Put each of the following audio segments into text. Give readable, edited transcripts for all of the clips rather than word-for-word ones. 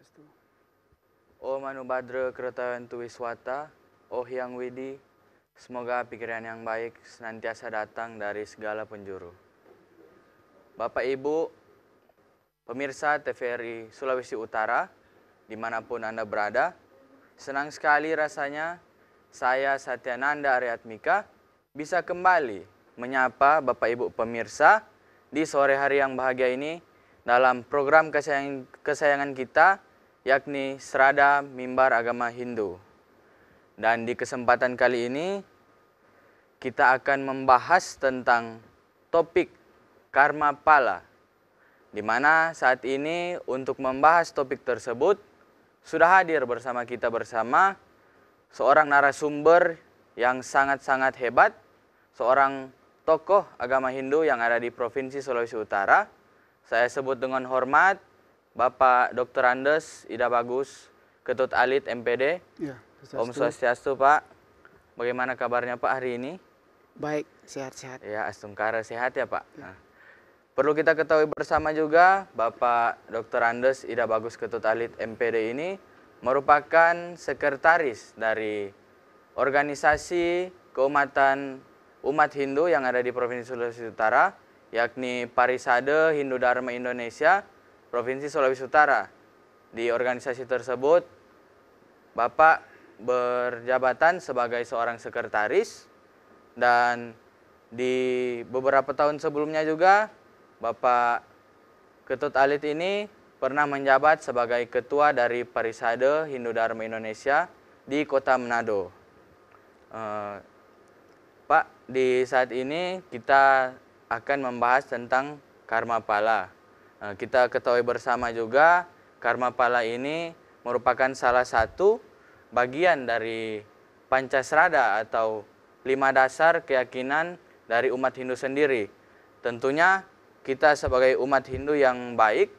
Swastiastu. O Manubhadra Kertawantu Wiswata, O Hyang Widi, semoga pikiran yang baik senantiasa datang dari segala penjuru. Bapak Ibu, pemirsa TVRI Sulawesi Utara, dimanapun Anda berada, senang sekali rasanya saya Satyananda Aryatmika bisa kembali menyapa Bapak Ibu pemirsa di sore hari yang bahagia ini dalam program kesayangan kita, yakni Serada Mimbar Agama Hindu. Dan di kesempatan kali ini kita akan membahas tentang topik karma pala, di mana saat ini untuk membahas topik tersebut sudah hadir bersama kita bersama seorang narasumber yang sangat-sangat hebat, seorang tokoh agama Hindu yang ada di Provinsi Sulawesi Utara. Saya sebut dengan hormat Bapak Dr. Andes Ida Bagus, Ketut Alit MPD. Ya, Om Swastiastu, Pak. Bagaimana kabarnya Pak hari ini? Baik, sehat-sehat. Ya, Astungkara sehat ya Pak. Ya. Nah, perlu kita ketahui bersama juga Bapak Dr. Andes Ida Bagus Ketut Alit MPD ini merupakan sekretaris dari organisasi keumatan umat Hindu yang ada di Provinsi Sulawesi Utara, yakni Parisade Hindu Dharma Indonesia Provinsi Sulawesi Utara. Di organisasi tersebut Bapak berjabatan sebagai seorang sekretaris, dan di beberapa tahun sebelumnya juga Bapak Ketut Alit ini pernah menjabat sebagai ketua dari Parisade Hindu Dharma Indonesia di Kota Manado. Pak, di saat ini kita akan membahas tentang karma pala. Kita ketahui bersama juga karma pala ini merupakan salah satu bagian dari Pancasrada atau 5 dasar keyakinan dari umat Hindu sendiri. Tentunya kita sebagai umat Hindu yang baik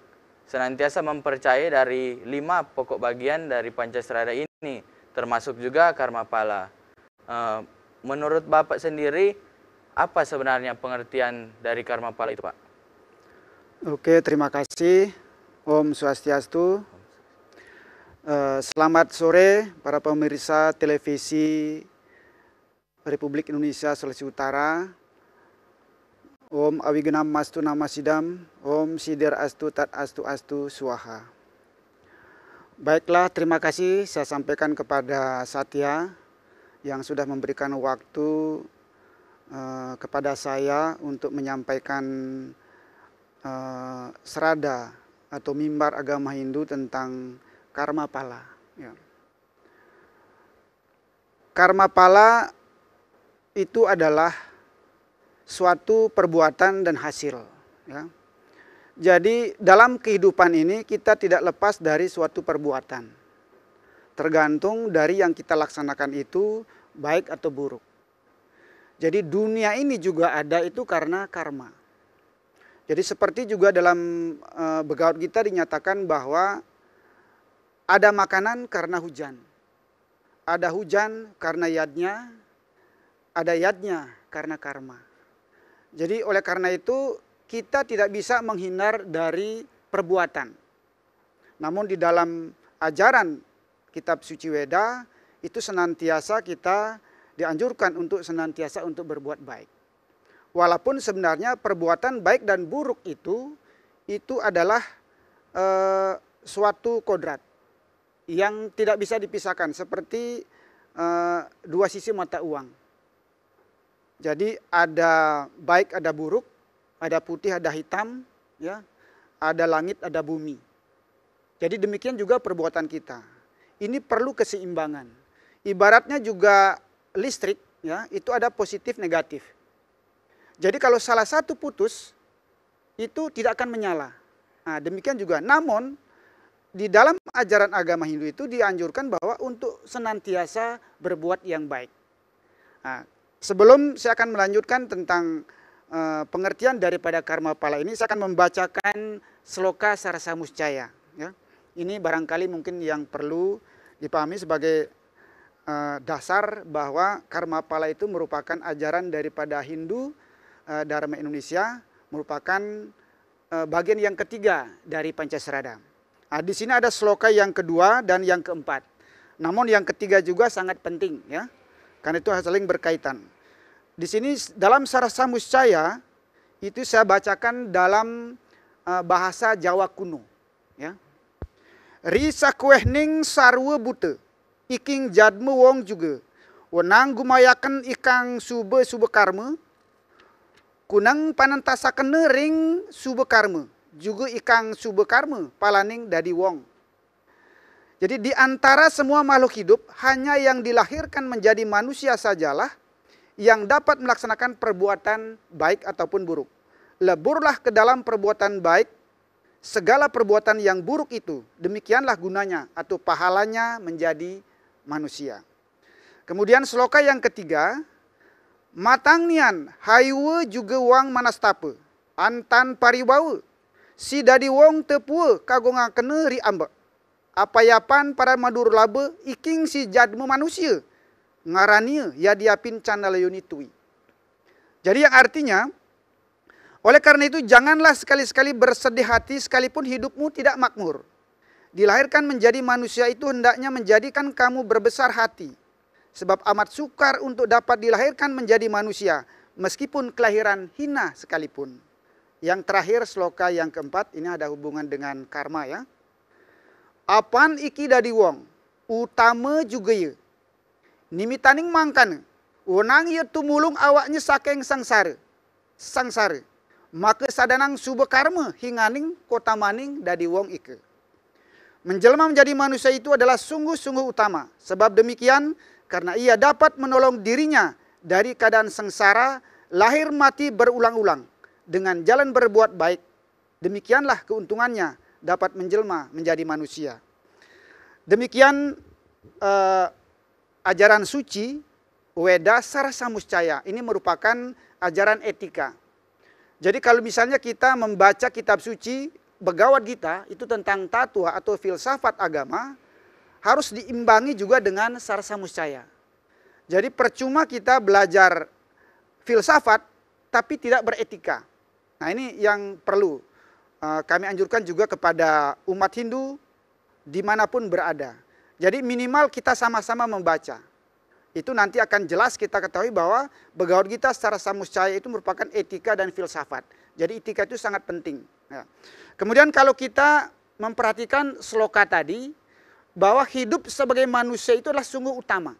senantiasa mempercayai dari 5 pokok bagian dari Pancasrada ini, termasuk juga karma pala. Menurut Bapak sendiri, apa sebenarnya pengertian dari karma pala itu, Pak? Oke, terima kasih. Om Swastiastu. Selamat sore para pemirsa televisi Republik Indonesia Sulawesi Utara. Om Awigenam Mastu Namasidam, Om Sidir Astu Tat Astu Astu Swaha. Baiklah, terima kasih saya sampaikan kepada Satya yang sudah memberikan waktu kepada saya untuk menyampaikan serada atau mimbar agama Hindu tentang karma pala. Ya. Karma pala itu adalah suatu perbuatan dan hasil. Ya. Jadi dalam kehidupan ini kita tidak lepas dari suatu perbuatan. Tergantung dari yang kita laksanakan itu baik atau buruk. Jadi dunia ini juga ada itu karena karma. Jadi seperti juga dalam Bhagavad Gita dinyatakan bahwa ada makanan karena hujan. Ada hujan karena yadnya, ada yadnya karena karma. Jadi oleh karena itu kita tidak bisa menghindar dari perbuatan. Namun di dalam ajaran kitab suci Weda itu senantiasa kita dianjurkan untuk senantiasa untuk berbuat baik. Walaupun sebenarnya perbuatan baik dan buruk itu adalah suatu kodrat yang tidak bisa dipisahkan, seperti dua sisi mata uang. Jadi ada baik, ada buruk, ada putih, ada hitam, ya, ada langit, ada bumi. Jadi demikian juga perbuatan kita. Ini perlu keseimbangan. Ibaratnya juga listrik, ya, itu ada positif negatif. Jadi kalau salah satu putus, itu tidak akan menyala. Nah, demikian juga. Namun di dalam ajaran agama Hindu itu dianjurkan bahwa untuk senantiasa berbuat yang baik. Nah, sebelum saya akan melanjutkan tentang pengertian daripada karma pala ini, saya akan membacakan Sloka Sarasa Muscaya. Ya. Ini barangkali mungkin yang perlu dipahami sebagai dasar bahwa karma pala itu merupakan ajaran daripada Hindu Dharma Indonesia, merupakan bagian yang ketiga dari Pancasrada. Nah, di sini ada sloka yang kedua dan yang keempat. Namun yang ketiga juga sangat penting ya. Karena itu saling berkaitan. Di sini dalam Sarasa Muscaya itu saya bacakan dalam bahasa Jawa kuno ya. Ri sakuehning sarwa bute iking jadme wong juga. Wenang gumayaken ikang sube karma. Kunang panentasaken ring sube karma. Juga ikang sube karma palaning dadi wong. Jadi di antara semua makhluk hidup hanya yang dilahirkan menjadi manusia sajalah yang dapat melaksanakan perbuatan baik ataupun buruk. Leburlah ke dalam perbuatan baik segala perbuatan yang buruk itu. Demikianlah gunanya atau pahalanya menjadi manusia. Kemudian sloka yang ketiga, matangnian haiwe juga wang manastape antan paribawe. Si dadi wong tepue kagonga kena ri ambek. Apayapan para madur labe iking si jadmu manusia. Ngarania ya diapin canalayoni tui. Jadi yang artinya, oleh karena itu janganlah sekali-sekali bersedih hati sekalipun hidupmu tidak makmur. Dilahirkan menjadi manusia itu hendaknya menjadikan kamu berbesar hati. Sebab amat sukar untuk dapat dilahirkan menjadi manusia. Meskipun kelahiran hina sekalipun. Yang terakhir sloka yang keempat, ini ada hubungan dengan karma ya. Apan iki dadi wong, utama juga ya. Nimitaning mangkan, wenang ya tumulung awaknya saking sangsara. Maka sadanang suba karma hinganing kota maning dadi wong ike. Menjelma menjadi manusia itu adalah sungguh-sungguh utama. Sebab demikian, karena ia dapat menolong dirinya dari keadaan sengsara, lahir mati berulang-ulang. Dengan jalan berbuat baik, demikianlah keuntungannya dapat menjelma menjadi manusia. Demikian ajaran suci Weda Sarasa Muscaya. Ini merupakan ajaran etika. Jadi kalau misalnya kita membaca kitab suci Bhagavad Gita itu tentang tatua atau filsafat agama, harus diimbangi juga dengan Sarasa Muscaya. Jadi percuma kita belajar filsafat tapi tidak beretika. Nah ini yang perlu kami anjurkan juga kepada umat Hindu dimanapun berada. Jadi minimal kita sama-sama membaca. Itu nanti akan jelas kita ketahui bahwa Bhagavad Gita secara samuscaya itu merupakan etika dan filsafat. Jadi etika itu sangat penting. Ya. Kemudian kalau kita memperhatikan sloka tadi, bahwa hidup sebagai manusia itu adalah sungguh utama.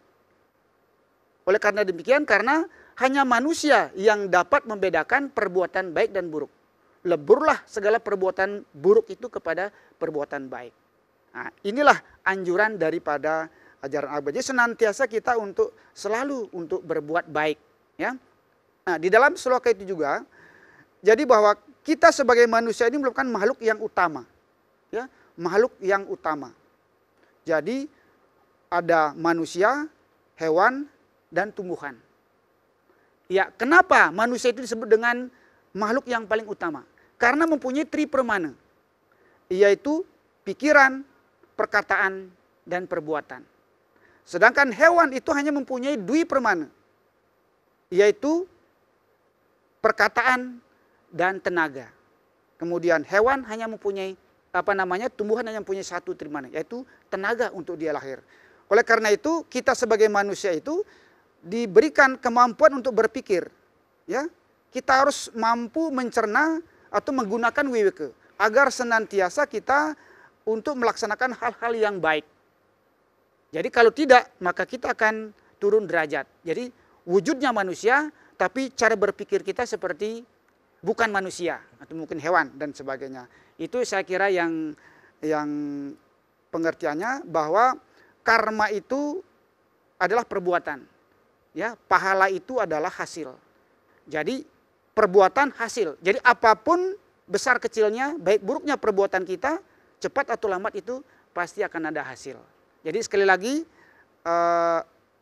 Oleh karena demikian, karena hanya manusia yang dapat membedakan perbuatan baik dan buruk. Leburlah segala perbuatan buruk itu kepada perbuatan baik. Nah, inilah anjuran daripada ajaran agama. Jadi senantiasa kita untuk selalu untuk berbuat baik. Ya. Nah, di dalam sloka itu juga, jadi bahwa kita sebagai manusia ini merupakan makhluk yang utama. Ya, makhluk yang utama. Jadi ada manusia, hewan, dan tumbuhan. Ya, kenapa manusia itu disebut dengan makhluk yang paling utama? Karena mempunyai tripermana, yaitu pikiran, perkataan, dan perbuatan. Sedangkan hewan itu hanya mempunyai dui permana, yaitu perkataan dan tenaga. Kemudian hewan hanya mempunyai tumbuhan hanya mempunyai satu trimana, yaitu tenaga untuk dia lahir. Oleh karena itu kita sebagai manusia itu diberikan kemampuan untuk berpikir, ya. Kita harus mampu mencerna atau menggunakan wiweke agar senantiasa kita untuk melaksanakan hal-hal yang baik. Jadi kalau tidak, maka kita akan turun derajat. Jadi wujudnya manusia, tapi cara berpikir kita seperti bukan manusia atau mungkin hewan dan sebagainya. Itu saya kira yang pengertiannya bahwa karma itu adalah perbuatan. Ya, pahala itu adalah hasil. Jadi perbuatan hasil. Jadi apapun besar kecilnya, baik buruknya perbuatan kita, cepat atau lambat itu pasti akan ada hasil. Jadi sekali lagi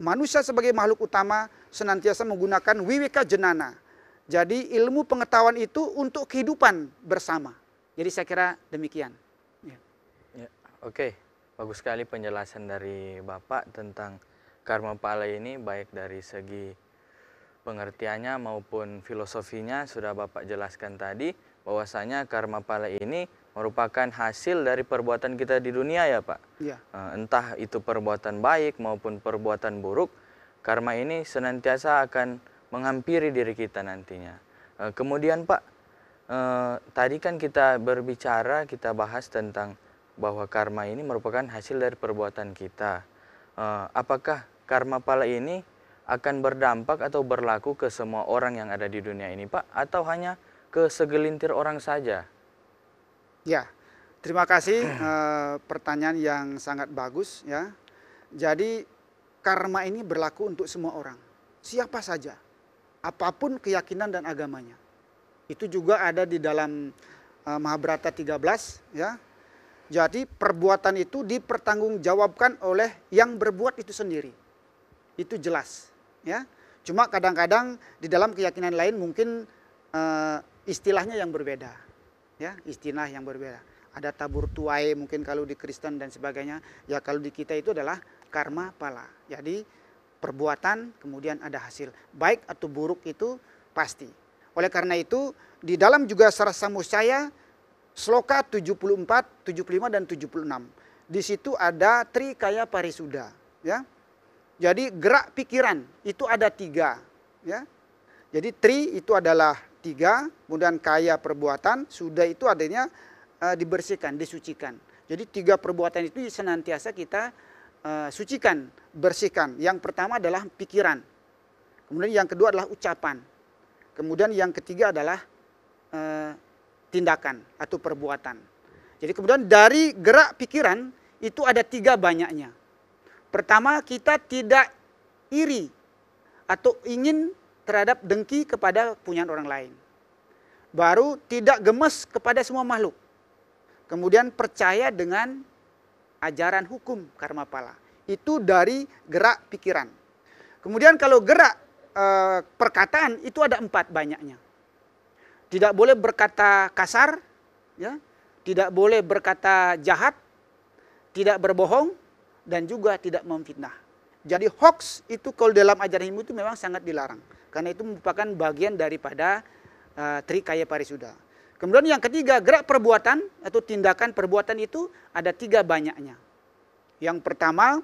manusia sebagai makhluk utama senantiasa menggunakan wiwika jenana. Jadi ilmu pengetahuan itu untuk kehidupan bersama. Jadi saya kira demikian. Ya. Ya, oke, bagus sekali penjelasan dari Bapak tentang karma pala ini, baik dari segi pengertiannya maupun filosofinya sudah Bapak jelaskan tadi, bahwasanya karma pala ini merupakan hasil dari perbuatan kita di dunia ya Pak. Iya. Entah itu perbuatan baik maupun perbuatan buruk, karma ini senantiasa akan menghampiri diri kita nantinya. Kemudian Pak, tadi kan kita berbicara, kita bahas tentang bahwa karma ini merupakan hasil dari perbuatan kita. Apakah karma pala ini akan berdampak atau berlaku ke semua orang yang ada di dunia ini Pak? Atau hanya ke segelintir orang saja? Ya, terima kasih pertanyaan yang sangat bagus ya. Jadi karma ini berlaku untuk semua orang, siapa saja, apapun keyakinan dan agamanya. Itu juga ada di dalam Mahabharata 13 ya. Jadi perbuatan itu dipertanggungjawabkan oleh yang berbuat itu sendiri. Itu jelas ya. Cuma kadang-kadang di dalam keyakinan lain mungkin istilahnya yang berbeda. Ya, istilah yang berbeda. Ada tabur tuai mungkin kalau di Kristen dan sebagainya. Ya kalau di kita itu adalah karma pala. Jadi perbuatan kemudian ada hasil. Baik atau buruk itu pasti. Oleh karena itu di dalam juga Sarasa Muscaya Sloka 74, 75 dan 76. Di situ ada Trikaya Parisuddha, ya. Jadi gerak pikiran itu ada 3, ya. Jadi tri itu adalah 3, kemudian kaya perbuatan, sudah itu adanya dibersihkan, disucikan. Jadi 3 perbuatan itu senantiasa kita sucikan, bersihkan. Yang pertama adalah pikiran, kemudian yang kedua adalah ucapan, kemudian yang ketiga adalah tindakan atau perbuatan. Jadi kemudian dari gerak pikiran itu ada 3 banyaknya. Pertama, kita tidak iri atau ingin terhadap dengki kepada punyaan orang lain. Baru tidak gemes kepada semua makhluk. Kemudian percaya dengan ajaran hukum karma pala. Itu dari gerak pikiran. Kemudian kalau gerak perkataan itu ada 4 banyaknya. Tidak boleh berkata kasar, ya, tidak boleh berkata jahat, tidak berbohong, dan juga tidak memfitnah. Jadi hoax itu kalau dalam ajaran Hindu itu memang sangat dilarang. Karena itu merupakan bagian daripada Trikaya Parisuddha. Kemudian yang ketiga, gerak perbuatan atau tindakan perbuatan itu ada 3 banyaknya. Yang pertama,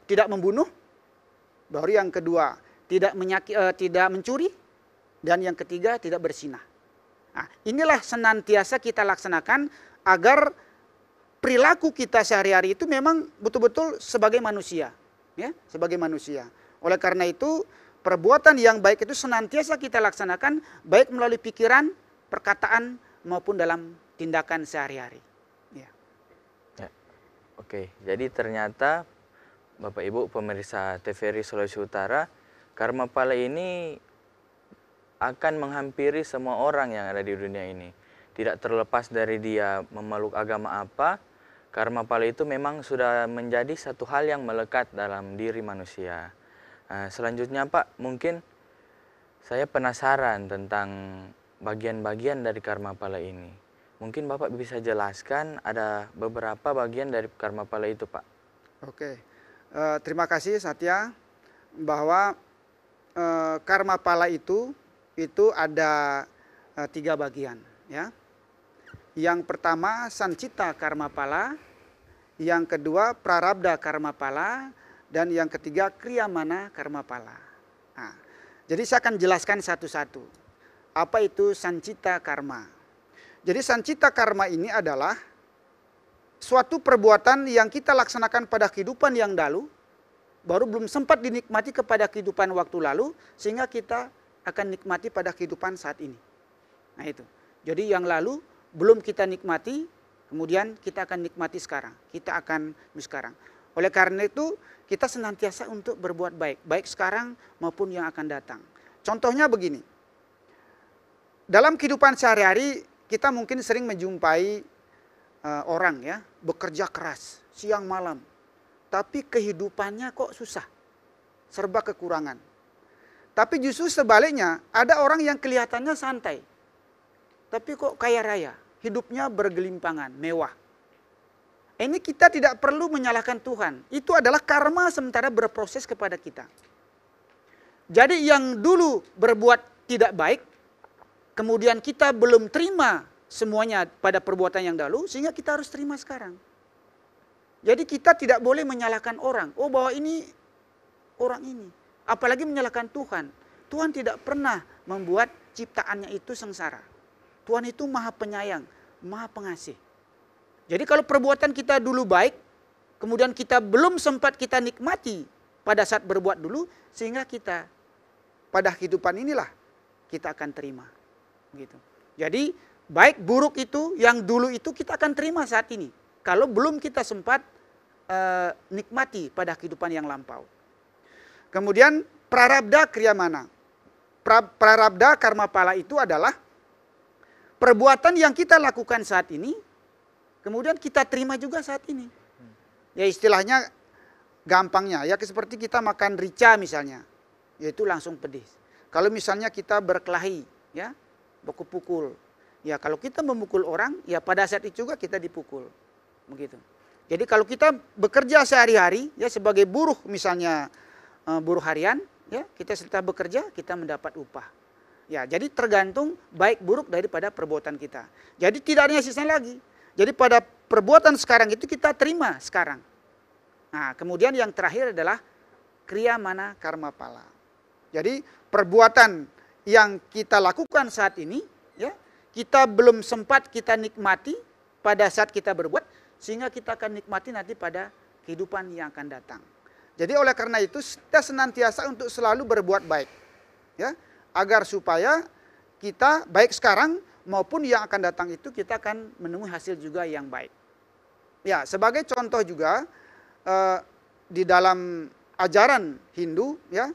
tidak membunuh. Baru yang kedua, tidak mencuri. Dan yang ketiga, tidak berzinah. Nah, inilah senantiasa kita laksanakan agar perilaku kita sehari-hari itu memang betul-betul sebagai manusia, ya, sebagai manusia. Oleh karena itu, perbuatan yang baik itu senantiasa kita laksanakan baik melalui pikiran, perkataan maupun dalam tindakan sehari-hari. Ya. Ya. Oke, jadi ternyata Bapak Ibu pemirsa TVRI Sulawesi Utara, karma pala ini akan menghampiri semua orang yang ada di dunia ini. Tidak terlepas dari dia memeluk agama apa, karma pala itu memang sudah menjadi satu hal yang melekat dalam diri manusia. Selanjutnya Pak, mungkin saya penasaran tentang bagian-bagian dari karma pala ini. Mungkin Bapak bisa jelaskan ada beberapa bagian dari karma pala itu Pak. Oke, terima kasih Satya, bahwa karma pala itu ada 3 bagian, ya. Yang pertama sancita karma pala, yang kedua prarabdha karma pala, dan yang ketiga kriyamana karma pala. Nah, jadi saya akan jelaskan satu-satu. Apa itu sancita karma? Jadi sancita karma ini adalah suatu perbuatan yang kita laksanakan pada kehidupan yang lalu, baru belum sempat dinikmati kepada kehidupan waktu lalu, sehingga kita akan nikmati pada kehidupan saat ini. Nah itu. Jadi yang lalu belum kita nikmati, kemudian kita akan nikmati sekarang. Kita akan sekarang. Oleh karena itu kita senantiasa untuk berbuat baik. Baik sekarang maupun yang akan datang. Contohnya begini. Dalam kehidupan sehari-hari kita mungkin sering menjumpai orang ya, bekerja keras siang malam. Tapi kehidupannya kok susah. Serba kekurangan. Tapi justru sebaliknya, ada orang yang kelihatannya santai. Tapi kok kaya raya, hidupnya bergelimpangan, mewah. Ini kita tidak perlu menyalahkan Tuhan. Itu adalah karma sementara berproses kepada kita. Jadi yang dulu berbuat tidak baik, kemudian kita belum terima semuanya pada perbuatan yang dahulu, sehingga kita harus terima sekarang. Jadi kita tidak boleh menyalahkan orang. Oh, bahwa ini orang ini. Apalagi menyalahkan Tuhan. Tuhan tidak pernah membuat ciptaannya itu sengsara. Tuhan itu maha penyayang, maha pengasih. Jadi kalau perbuatan kita dulu baik, kemudian kita belum sempat kita nikmati pada saat berbuat dulu, sehingga kita pada kehidupan inilah kita akan terima. Gitu. Jadi baik buruk itu yang dulu itu kita akan terima saat ini. Kalau belum kita sempat nikmati pada kehidupan yang lampau. Kemudian prarabdha kriyamana. Prarabdha karma pala itu adalah perbuatan yang kita lakukan saat ini, kemudian kita terima juga saat ini. Ya istilahnya gampangnya, ya seperti kita makan rica misalnya, yaitu langsung pedis. Kalau misalnya kita berkelahi, ya, pukul, ya kalau kita memukul orang, ya pada saat itu juga kita dipukul, begitu. Jadi kalau kita bekerja sehari-hari, ya sebagai buruh misalnya buruh harian, ya kita setelah bekerja kita mendapat upah. Ya, jadi tergantung baik buruk daripada perbuatan kita. Jadi tidak ada sisa lagi. Jadi pada perbuatan sekarang itu kita terima sekarang. Nah, kemudian yang terakhir adalah kriyamana karma pala. Jadi perbuatan yang kita lakukan saat ini, ya kita belum sempat kita nikmati pada saat kita berbuat, sehingga kita akan nikmati nanti pada kehidupan yang akan datang. Jadi oleh karena itu kita senantiasa untuk selalu berbuat baik, ya, agar supaya kita baik sekarang maupun yang akan datang itu kita akan menemui hasil juga yang baik. Ya, sebagai contoh juga di dalam ajaran Hindu, ya.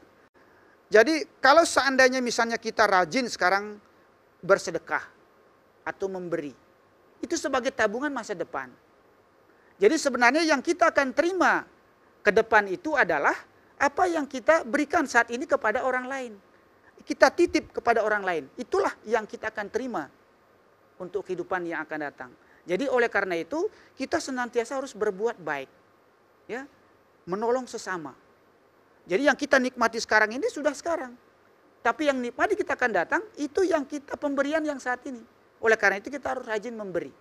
Jadi kalau seandainya misalnya kita rajin sekarang bersedekah atau memberi, itu sebagai tabungan masa depan. Jadi sebenarnya yang kita akan terima ke depan itu adalah apa yang kita berikan saat ini kepada orang lain. Kita titip kepada orang lain. Itulah yang kita akan terima untuk kehidupan yang akan datang. Jadi oleh karena itu kita senantiasa harus berbuat baik. Ya, menolong sesama. Jadi yang kita nikmati sekarang ini sudah sekarang. Tapi yang nikmati kita akan datang itu yang kita pemberian yang saat ini. Oleh karena itu kita harus rajin memberi.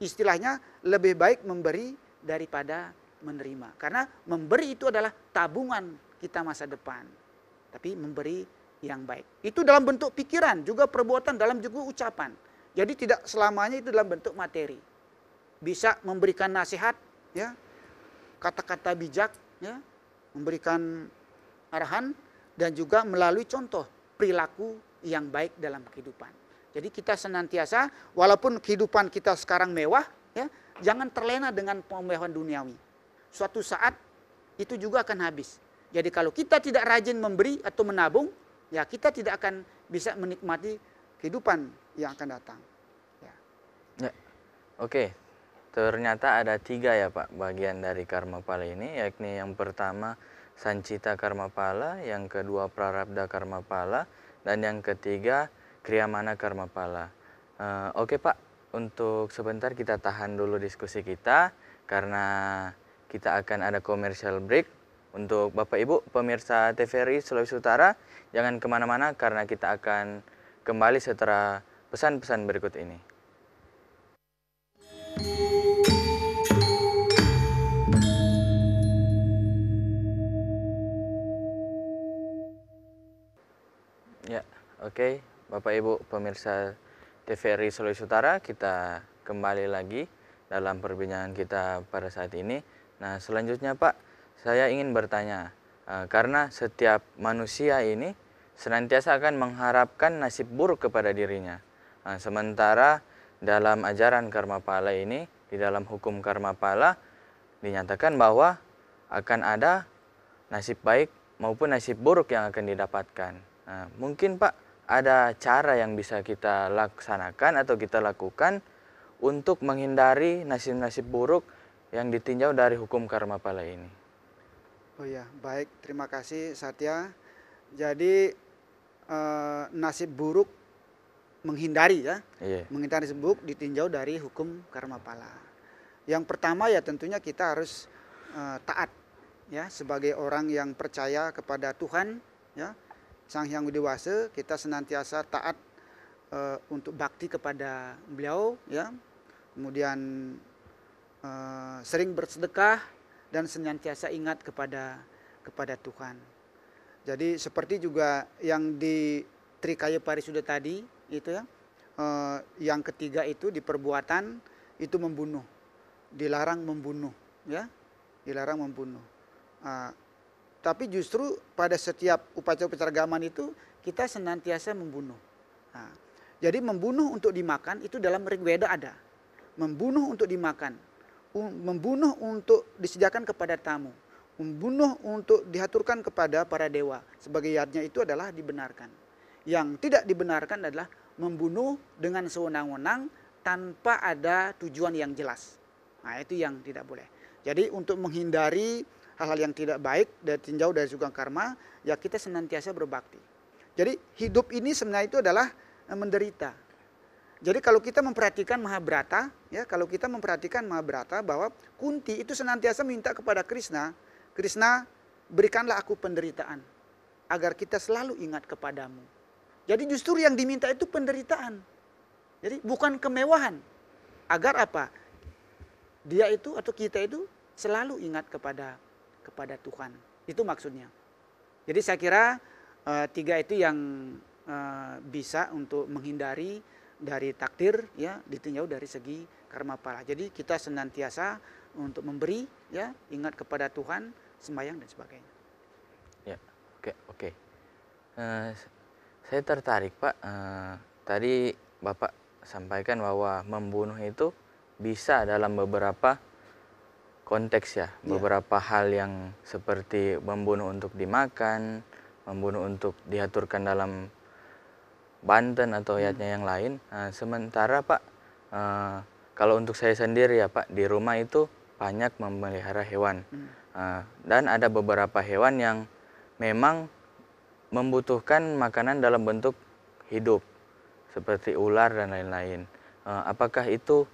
Istilahnya lebih baik memberi daripada menerima. Karena memberi itu adalah tabungan kita masa depan. Tapi memberi yang baik. Itu dalam bentuk pikiran, juga perbuatan, dalam juga ucapan. Jadi tidak selamanya itu dalam bentuk materi. Bisa memberikan nasihat, ya, kata-kata bijak, ya, memberikan arahan, dan juga melalui contoh perilaku yang baik dalam kehidupan. Jadi kita senantiasa, walaupun kehidupan kita sekarang mewah, ya, jangan terlena dengan kemewahan duniawi. Suatu saat itu juga akan habis. Jadi kalau kita tidak rajin memberi atau menabung, ya kita tidak akan bisa menikmati kehidupan yang akan datang. Ya. Ya. Oke, ternyata ada 3 ya Pak bagian dari karma pala ini, yakni yang pertama sancita karma pala, yang kedua prarabdha karma pala, dan yang ketiga kriyamana karma pala. Oke Pak, untuk sebentar kita tahan dulu diskusi kita karena kita akan ada commercial break. Untuk Bapak Ibu pemirsa TVRI Sulawesi Utara, jangan kemana-mana karena kita akan kembali setelah pesan-pesan berikut ini. Ya, oke. Bapak Ibu pemirsa TVRI Sulawesi Utara, kita kembali lagi dalam perbincangan kita pada saat ini. Nah, selanjutnya Pak, saya ingin bertanya, karena setiap manusia ini senantiasa akan mengharapkan nasib buruk kepada dirinya. Sementara dalam ajaran karma pala ini, di dalam hukum karma pala, dinyatakan bahwa akan ada nasib baik maupun nasib buruk yang akan didapatkan. Mungkin Pak, ada cara yang bisa kita laksanakan atau kita lakukan untuk menghindari nasib-nasib buruk yang ditinjau dari hukum karma pala ini. Oh ya, baik. Terima kasih Satya. Jadi nasib buruk menghindari, ya. Menghindari nasib buruk ditinjau dari hukum karma pala. Yang pertama ya tentunya kita harus taat, ya, sebagai orang yang percaya kepada Tuhan, ya, Sang Hyang Widi Wasa, kita senantiasa taat untuk bakti kepada beliau, ya. Kemudian sering bersedekah dan senantiasa ingat kepada Tuhan. Jadi seperti juga yang di Trikaya Parisuda tadi itu ya, yang ketiga itu di perbuatan itu membunuh, dilarang membunuh, ya, dilarang membunuh. Tapi justru pada setiap upacara keagamaan itu kita senantiasa membunuh. Nah, jadi membunuh untuk dimakan itu dalam Rigveda ada. Membunuh untuk dimakan, membunuh untuk disediakan kepada tamu, membunuh untuk dihaturkan kepada para dewa. Sebagai yadnya itu adalah dibenarkan. Yang tidak dibenarkan adalah membunuh dengan sewenang-wenang tanpa ada tujuan yang jelas. Nah, itu yang tidak boleh. Jadi untuk menghindari hal-hal yang tidak baik dan tinjau dari sugeng karma, ya kita senantiasa berbakti. Jadi hidup ini sebenarnya itu adalah menderita. Jadi kalau kita memperhatikan Mahabharata, ya, kalau kita memperhatikan Mahabharata bahwa Kunti itu senantiasa minta kepada Krishna, Krishna berikanlah aku penderitaan agar kita selalu ingat kepadamu. Jadi justru yang diminta itu penderitaan. Jadi bukan kemewahan. Agar apa? Dia itu atau kita itu selalu ingat kepada Tuhan. Itu maksudnya. Jadi saya kira tiga itu yang bisa untuk menghindari dari takdir, ya, ditinjau dari segi karma pala. Jadi kita senantiasa untuk memberi, ya, ingat kepada Tuhan, sembahyang dan sebagainya. Ya, oke. Saya tertarik, Pak. Tadi Bapak sampaikan bahwa membunuh itu bisa dalam beberapa konteks, ya, beberapa hal yang seperti membunuh untuk dimakan, membunuh untuk diaturkan dalam Banten atau yatnya yang lain. Sementara Pak, kalau untuk saya sendiri ya Pak, di rumah itu banyak memelihara hewan. Dan ada beberapa hewan yang memang membutuhkan makanan dalam bentuk hidup, seperti ular dan lain-lain. Apakah itu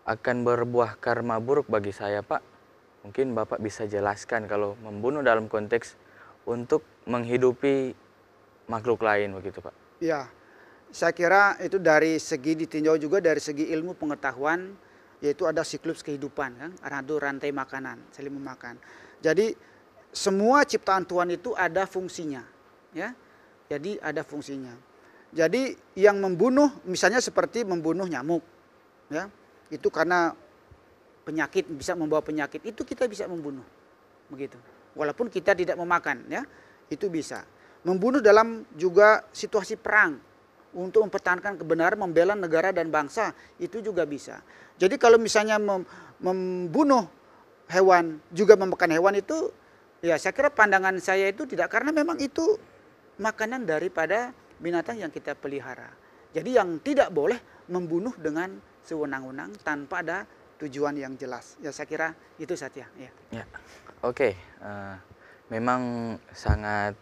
akan berbuah karma buruk bagi saya Pak? Mungkin Bapak bisa jelaskan kalau membunuh dalam konteks untuk menghidupi makhluk lain begitu Pak. Ya, saya kira itu dari segi ditinjau juga dari segi ilmu pengetahuan, yaitu ada siklus kehidupan, kan? Ada rantai makanan, saling memakan. Jadi semua ciptaan Tuhan itu ada fungsinya, ya. Jadi ada fungsinya. Jadi yang membunuh, misalnya seperti membunuh nyamuk, ya, itu karena penyakit, bisa membawa penyakit, itu kita bisa membunuh, begitu. Walaupun kita tidak memakan, ya, itu bisa. Membunuh dalam juga situasi perang untuk mempertahankan kebenaran, membela negara dan bangsa, itu juga bisa. Jadi kalau misalnya membunuh hewan juga memakan hewan itu, ya saya kira pandangan saya itu tidak, karena memang itu makanan daripada binatang yang kita pelihara. Jadi yang tidak boleh membunuh dengan sewenang-wenang tanpa ada tujuan yang jelas. Ya saya kira itu saja. Ya. Oke. Memang sangat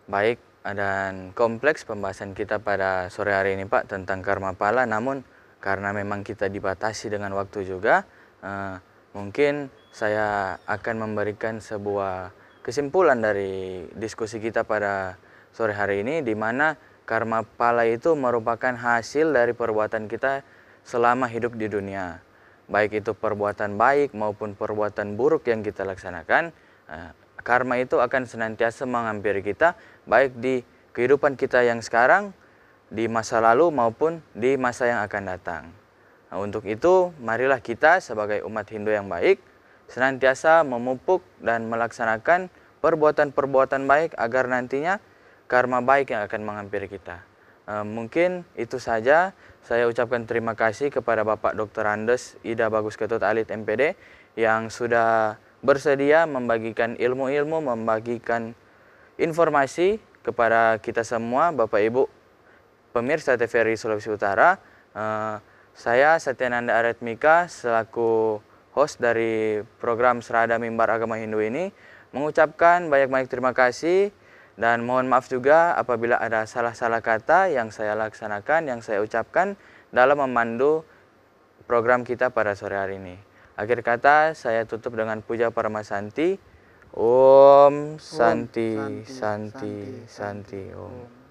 baik dan kompleks pembahasan kita pada sore hari ini Pak tentang karma pala. Namun karena memang kita dibatasi dengan waktu juga, mungkin saya akan memberikan sebuah kesimpulan dari diskusi kita pada sore hari ini, di mana karma pala itu merupakan hasil dari perbuatan kita selama hidup di dunia. Baik itu perbuatan baik maupun perbuatan buruk yang kita laksanakan, karma itu akan senantiasa menghampiri kita, baik di kehidupan kita yang sekarang, di masa lalu maupun di masa yang akan datang. Nah, untuk itu, marilah kita sebagai umat Hindu yang baik, senantiasa memupuk dan melaksanakan perbuatan-perbuatan baik agar nantinya karma baik yang akan menghampiri kita. Mungkin itu saja. Saya ucapkan terima kasih kepada Bapak Dr. Andes Ida Bagus Ketut Alit MPD yang sudah bersedia membagikan ilmu-ilmu, membagikan informasi kepada kita semua, Bapak Ibu pemirsa TVRI Sulawesi Utara. Saya Satyananda Aritmika selaku host dari program Serada Mimbar Agama Hindu ini mengucapkan banyak-banyak terima kasih dan mohon maaf juga apabila ada salah-salah kata yang saya laksanakan, yang saya ucapkan dalam memandu program kita pada sore hari ini. Akhir kata saya tutup dengan puja Paramasanti. Om Santi, Santi, Santi, Om.